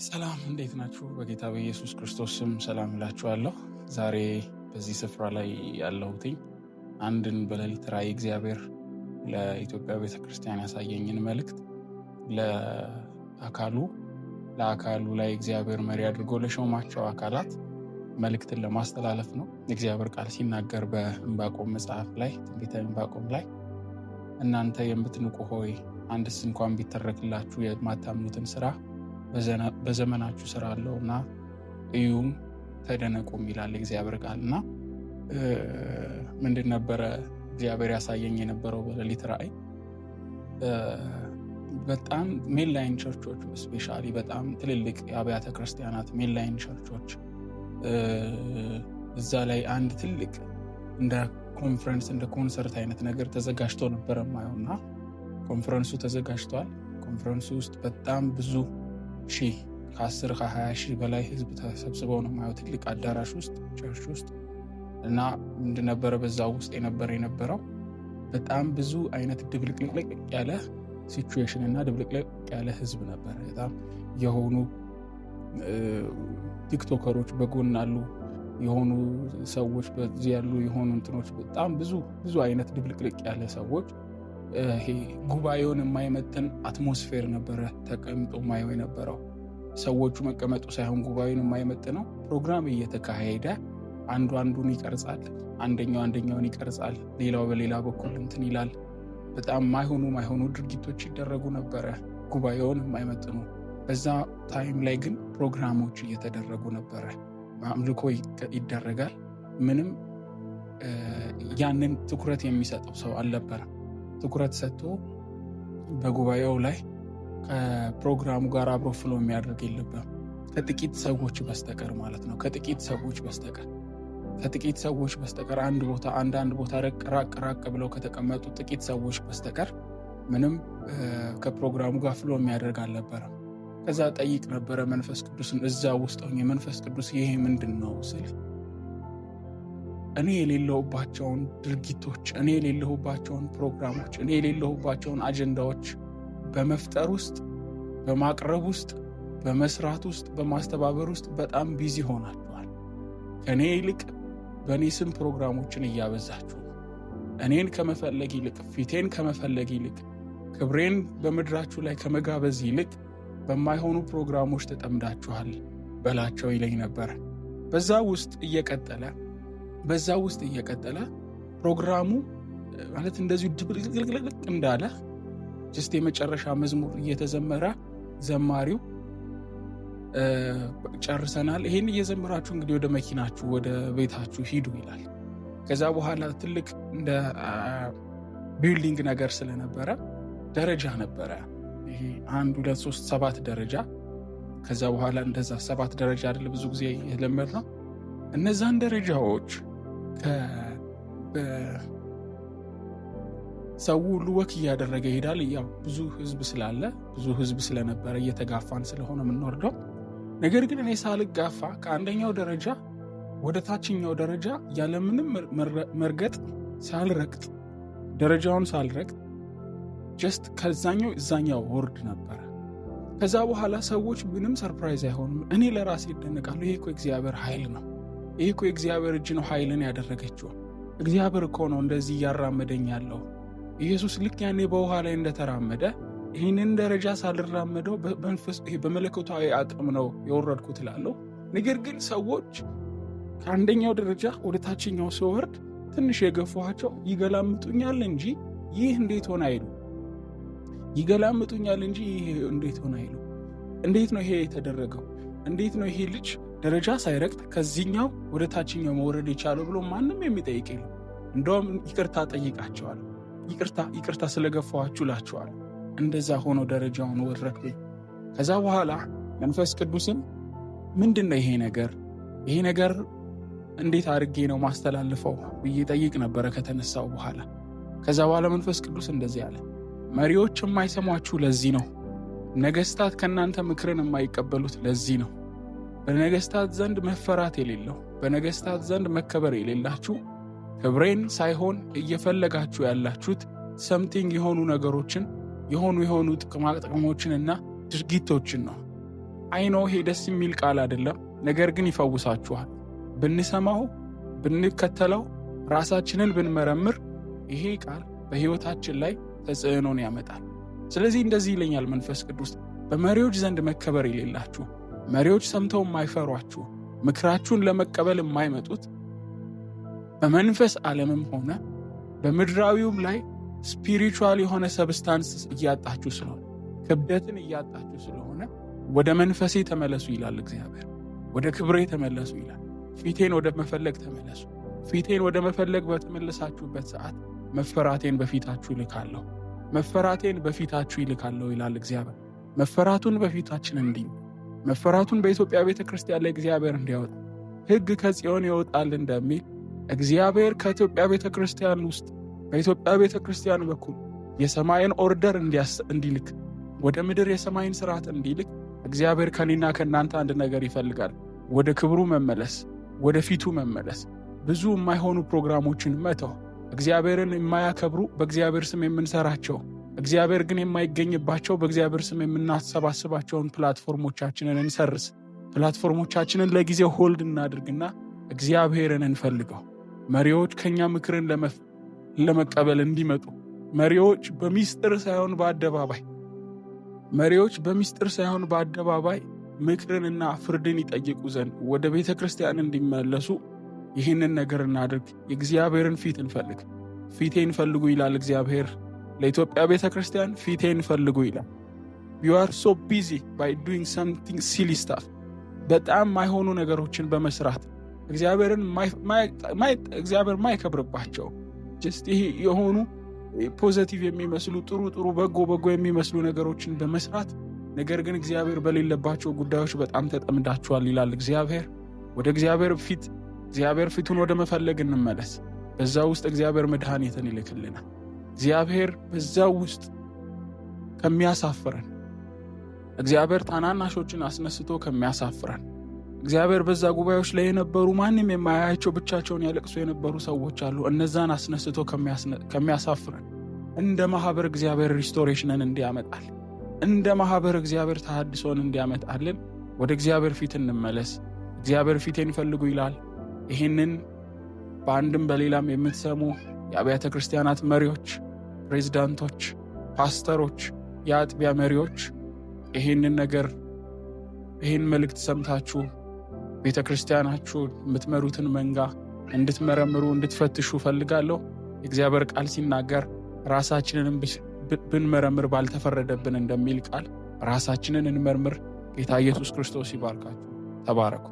ሰላም እንዴት ናችሁ? በጌታ በኢየሱስ ክርስቶስ ስም ሰላም እላችኋለሁ። ዛሬ በዚህ ስፍራ ላይ ያለሁትኝ አንድን በሌሊት ራእይ እግዚአብሔር ለኢትዮጵያ ቤተክርስቲያን ያሳየኝን መልእክት ለአካሉ ላይ እግዚአብሔር መሪ አድርጎ ለሾማቸው አካላት መልእክትን ለማስተላለፍ ነው። እግዚአብሔር ቃል ሲናገር በዕንባቆም መጽሐፍ ላይ ትንቢተ ዕንባቆም ላይ እናንተ የምትንቁ ሆይ አንድስ እንኳን ቢተረክላችሁ የማታምኑትን ስራ በዘመናችሁ ስራ አለውና እዩም ተደነቁም ይላል እግዚአብሔር ቃልና ምንድን ነበረ እግዚአብሔር ያሳየኝ የነበረው በሌሊት ራእይ? በጣም ሜንላይን ቸርቾች ስፔሻሊ በጣም ትልልቅ የአብያተ ክርስቲያናት ሜንላይን ቸርቾች እዛ ላይ አንድ ትልቅ እንደ ኮንፈረንስ እንደ ኮንሰርት አይነት ነገር ተዘጋጅቶ ነበረ ማየውና ኮንፈረንሱ ተዘጋጅቷል። ኮንፈረንሱ ውስጥ በጣም ብዙ ከ10 ከ20 ሺህ በላይ ህዝብ ተሰብስበው ነው ማየው ትልቅ አዳራሽ ውስጥ ቸርች ውስጥ እና ምንድን ነበረ በዛ ውስጥ የነበረው በጣም ብዙ አይነት ድብልቅልቅ ያለ ሲቹዌሽን እና ድብልቅልቅ ያለ ህዝብ ነበር። በጣም የሆኑ ቲክቶከሮች በጎን አሉ፣ የሆኑ ሰዎች በዚህ ያሉ የሆኑ እንትኖች በጣም ብዙ አይነት ድብልቅልቅ ያለ ሰዎች ይሄ ጉባኤውን የማይመጥን አትሞስፌር ነበረ ተቀምጦ ማየው የነበረው። ሰዎቹ መቀመጡ ሳይሆን ጉባኤውን የማይመጥነው ፕሮግራም እየተካሄደ አንዱ አንዱን ይቀርጻል፣ አንደኛውን ይቀርጻል፣ ሌላው በሌላ በኩል እንትን ይላል። በጣም ማይሆኑ ድርጊቶች ይደረጉ ነበረ ጉባኤውን የማይመጥኑ። በዛ ታይም ላይ ግን ፕሮግራሞች እየተደረጉ ነበረ፣ አምልኮ ይደረጋል። ምንም ያንን ትኩረት የሚሰጠው ሰው አልነበረም። ትኩረት ሰጥቶ በጉባኤው ላይ ከፕሮግራሙ ጋር አብሮ ፍሎ የሚያደርግ የለብም ከጥቂት ሰዎች በስተቀር ማለት ነው። ከጥቂት ሰዎች በስተቀር አንዳንድ ቦታ ራቅ ብለው ከተቀመጡ ጥቂት ሰዎች በስተቀር ምንም ከፕሮግራሙ ጋር ፍሎ የሚያደርግ አልነበረም። ከዛ ጠይቅ ነበረ መንፈስ ቅዱስን እዛ ውስጥ ሆኜ መንፈስ ቅዱስ ይሄ ምንድን ነው ስል እኔ የሌለሁባቸውን ድርጊቶች፣ እኔ የሌለሁባቸውን ፕሮግራሞች፣ እኔ የሌለሁባቸውን አጀንዳዎች በመፍጠር ውስጥ፣ በማቅረብ ውስጥ፣ በመስራት ውስጥ፣ በማስተባበር ውስጥ በጣም ቢዚ ሆናችኋል። ከእኔ ይልቅ በእኔ ስም ፕሮግራሞችን እያበዛችሁ እኔን ከመፈለግ ይልቅ፣ ፊቴን ከመፈለግ ይልቅ፣ ክብሬን በምድራችሁ ላይ ከመጋበዝ ይልቅ በማይሆኑ ፕሮግራሞች ተጠምዳችኋል በላቸው ይለኝ ነበር። በዛ ውስጥ እየቀጠለ ፕሮግራሙ ማለት እንደዚሁ ድብልቅልቅ እንዳለ ጀስት የመጨረሻ መዝሙር እየተዘመረ ዘማሪው ጨርሰናል፣ ይሄን እየዘመራችሁ እንግዲህ ወደ መኪናችሁ ወደ ቤታችሁ ሂዱ ይላል። ከዛ በኋላ ትልቅ እንደ ቢልዲንግ ነገር ስለነበረ ደረጃ ነበረ። ይሄ 1 2 3 7 ደረጃ። ከዛ በኋላ እንደዛ 7 ደረጃ አይደለ ብዙ ጊዜ የለመድነው። እነዛን ደረጃዎች ሰው ሁሉ ወክ እያደረገ ይሄዳል። ያው ብዙ ህዝብ ስለነበረ እየተጋፋን ስለሆነ የምንወርደው። ነገር ግን እኔ ሳልጋፋ ከአንደኛው ደረጃ ወደ ታችኛው ደረጃ ያለምንም መርገጥ ደረጃውን ሳልረግጥ ጀስት ከዛኛው እዛኛው ወርድ ነበረ። ከዛ በኋላ ሰዎች ምንም ሰርፕራይዝ አይሆንም። እኔ ለራሴ ይደነቃለሁ። ይሄ እኮ እግዚአብሔር ኃይል ነው። ይሄ እኮ እግዚአብሔር እጅ ነው ኃይልን ያደረገችው። እግዚአብሔር እኮ ነው እንደዚህ እያራመደኝ ያለው። ኢየሱስ ልክ ያኔ በውሃ ላይ እንደተራመደ ይህንን ደረጃ ሳልራመደው በመለኮታዊ አቅም ነው የወረድኩት እላለሁ። ነገር ግን ሰዎች ከአንደኛው ደረጃ ወደ ታችኛው ሲወርድ ትንሽ የገፋኋቸው ይገላምጡኛል እንጂ ይህ እንዴት ሆነ አይሉ። እንዴት ነው ይሄ የተደረገው? እንዴት ነው ይሄ ልጅ ደረጃ ሳይረግጥ ከዚህኛው ወደ ታችኛው መውረድ የቻለው ብሎ ማንም የሚጠይቅ የለም። እንደውም ይቅርታ ጠይቃቸዋል። ይቅርታ ስለገፋኋችሁ ላቸዋል። እንደዛ ሆኖ ደረጃውን ወረድኩኝ። ከዛ በኋላ መንፈስ ቅዱስን ምንድነው ይሄ ነገር እንዴት አድርጌ ነው ማስተላልፈው ብዬ ጠይቅ ነበረ ከተነሳው በኋላ። ከዛ በኋላ መንፈስ ቅዱስ እንደዚህ አለ፣ መሪዎች የማይሰሟችሁ ለዚህ ነው። ነገስታት ከእናንተ ምክርን የማይቀበሉት ለዚህ ነው። በነገስታት ዘንድ መፈራት የሌለው፣ በነገስታት ዘንድ መከበር የሌላችሁ፣ ክብሬን ሳይሆን እየፈለጋችሁ ያላችሁት የሆኑ ነገሮችን የሆኑ ጥቅማጥቅሞችንና ድርጊቶችን ነው። አይኖ ይሄ ደስ የሚል ቃል አይደለም፣ ነገር ግን ይፈውሳችኋል። ብንሰማው ብንከተለው ራሳችንን ብንመረምር ይሄ ቃል በሕይወታችን ላይ ተጽዕኖን ያመጣል። ስለዚህ እንደዚህ ይለኛል መንፈስ ቅዱስ፣ በመሪዎች ዘንድ መከበር የሌላችሁ፣ መሪዎች ሰምተው የማይፈሯችሁ፣ ምክራችሁን ለመቀበል የማይመጡት፣ በመንፈስ ዓለምም ሆነ በምድራዊውም ላይ ስፒሪቹዋል የሆነ ሰብስታንስ እያጣችሁ ስለሆነ፣ ክብደትን እያጣችሁ ስለሆነ ወደ መንፈሴ ተመለሱ ይላል እግዚአብሔር። ወደ ክብሬ ተመለሱ ይላል። ፊቴን ወደ መፈለግ ተመለሱ። ፊቴን ወደ መፈለግ በተመለሳችሁበት ሰዓት መፈራቴን በፊታችሁ ይልካለሁ፣ መፈራቴን በፊታችሁ ይልካለሁ ይላል እግዚአብሔር። መፈራቱን በፊታችን መፈራቱን በኢትዮጵያ ቤተ ክርስቲያን ላይ እግዚአብሔር እንዲያወጣ ሕግ ከጽዮን ይወጣል እንደሚል እግዚአብሔር ከኢትዮጵያ ቤተ ክርስቲያን ውስጥ በኢትዮጵያ ቤተ ክርስቲያን በኩል የሰማይን ኦርደር እንዲልክ፣ ወደ ምድር የሰማይን ስርዓት እንዲልክ እግዚአብሔር ከኔና ከእናንተ አንድ ነገር ይፈልጋል። ወደ ክብሩ መመለስ፣ ወደ ፊቱ መመለስ፣ ብዙ የማይሆኑ ፕሮግራሞችን መተው፣ እግዚአብሔርን የማያከብሩ በእግዚአብሔር ስም የምንሰራቸው እግዚአብሔር ግን የማይገኝባቸው በእግዚአብሔር ስም የምናሰባስባቸውን ፕላትፎርሞቻችንን እንሰርስ። ፕላትፎርሞቻችንን ለጊዜው ሆልድ እናድርግና እግዚአብሔርን እንፈልገው። መሪዎች ከኛ ምክርን ለመቀበል እንዲመጡ፣ መሪዎች በሚስጥር ሳይሆን በአደባባይ ምክርንና ፍርድን ይጠይቁ ዘንድ ወደ ቤተ ክርስቲያን እንዲመለሱ ይህንን ነገር እናድርግ። የእግዚአብሔርን ፊት እንፈልግ። ፊቴን ፈልጉ ይላል እግዚአብሔር ለኢትዮጵያ ቤተ ክርስቲያን። ፊቴን ፈልጉ ይላል። you are so busy by doing something silly stuff፣ በጣም ማይሆኑ ነገሮችን በመስራት እግዚአብሔር ማይከብርባቸው just ይሄ የሆኑ ፖዚቲቭ የሚመስሉ ጥሩ በጎ የሚመስሉ ነገሮችን በመስራት ነገር ግን እግዚአብሔር በሌለባቸው ጉዳዮች በጣም ተጠምዳችኋል ይላል እግዚአብሔር። ወደ እግዚአብሔር ፊቱን ወደ መፈለግ እንመለስ። በዛ ውስጥ እግዚአብሔር መድኃኒትን ይልክልናል። እግዚአብሔር በዛው ውስጥ ከሚያሳፍረን፣ እግዚአብሔር ታናናሾችን አስነስቶ ከሚያሳፍረን፣ እግዚአብሔር በዛ ጉባኤዎች ላይ የነበሩ ማንም የማያያቸው ብቻቸውን ያለቅሱ የነበሩ ሰዎች አሉ። እነዛን አስነስቶ ከሚያሳፍረን፣ እንደ ማህበር እግዚአብሔር ሪስቶሬሽንን እንዲያመጣል፣ እንደ ማህበር እግዚአብሔር ተሐድሶን እንዲያመጣልን ወደ እግዚአብሔር ፊት እንመለስ። እግዚአብሔር ፊቴን ይፈልጉ ይላል። ይህንን በአንድም በሌላም የምትሰሙ የአብያተ ክርስቲያናት መሪዎች፣ ፕሬዝዳንቶች፣ ፓስተሮች፣ የአጥቢያ መሪዎች ይህን መልእክት ሰምታችሁ ቤተ ክርስቲያናችሁ የምትመሩትን መንጋ እንድትመረምሩ እንድትፈትሹ ፈልጋለሁ። የእግዚአብሔር ቃል ሲናገር ራሳችንንም ብንመረምር ባልተፈረደብን እንደሚል ቃል ራሳችንን እንመርምር። ጌታ ኢየሱስ ክርስቶስ ይባርካችሁ። ተባረኩ።